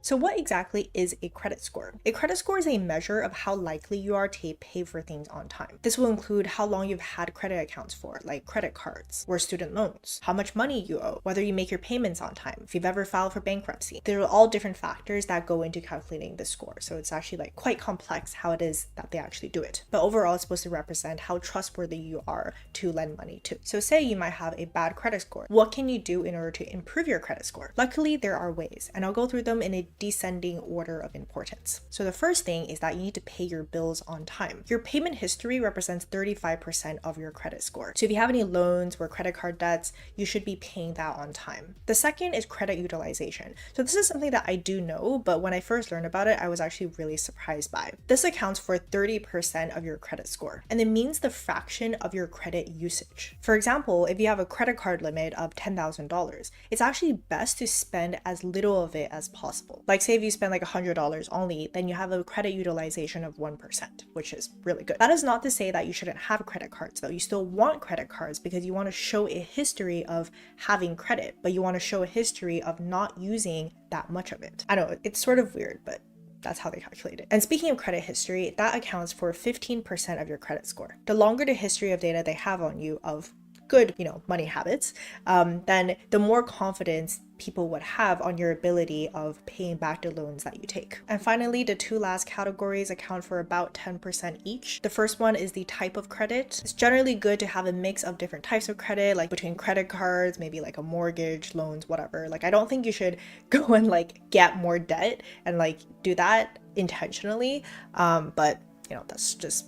So what exactly is a credit score? A credit score is a measure of how likely you are to pay for things on time. This will include how long you've had credit accounts for, like credit cards or student loans, how much money you owe, whether you make your payments on time, if you've ever filed for bankruptcy. There are all different factors that go into calculating the score. So it's actually like quite complex how it is that they actually do it. But overall, it's supposed to represent how trustworthy you are to lend money to. So say you might have a bad credit score. What can you do in order to improve your credit score? Luckily, there are ways, and I'll go through them in a descending order of importance. So the first thing is that you need to pay your bills on time. Your payment history represents 35% of your credit score. So if you have any loans or credit card debts, you should be paying that on time. The second is credit utilization. So this is something that I do know, but when I first learned about it, I was actually really surprised by. This accounts for 30% of your credit score, and it means the fraction of your credit usage. For example, if you have a credit card limit of $10,000, it's actually best to spend as little of it as possible. Like say if you spend like $100 only, then you have a credit utilization of 1%, which is really good. That is not to say that you shouldn't have credit cards though. You still want credit cards because you want to show a history of having credit, but you want to show a history of not using that much of it. I know it's sort of weird, but that's how they calculate it. And speaking of credit history, that accounts for 15% of your credit score. The longer the history of data they have on you of good, money habits, then the more confidence people would have on your ability of paying back the loans that you take. And finally, the two last categories account for about 10% each. The first one is the type of credit. It's generally good to have a mix of different types of credit, like between credit cards, maybe like a mortgage, loans, whatever. Like I don't think you should go and like get more debt and like do that intentionally. But that's just,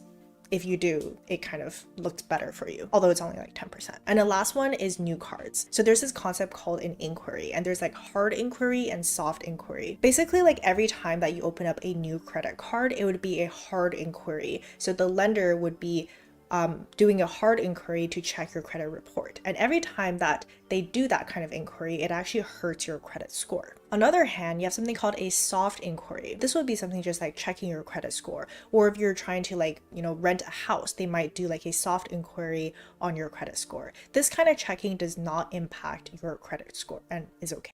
if you do, it kind of looks better for you, although it's only like 10%. And the last one is new cards. So there's this concept called an inquiry, and there's like hard inquiry and soft inquiry. Basically, like every time that you open up a new credit card, it would be a hard inquiry. So the lender would be doing a hard inquiry to check your credit report. And every time that they do that kind of inquiry, it actually hurts your credit score. On the other hand, you have something called a soft inquiry. This would be something just like checking your credit score. Or if you're trying to rent a house, they might do like a soft inquiry on your credit score. This kind of checking does not impact your credit score and is okay.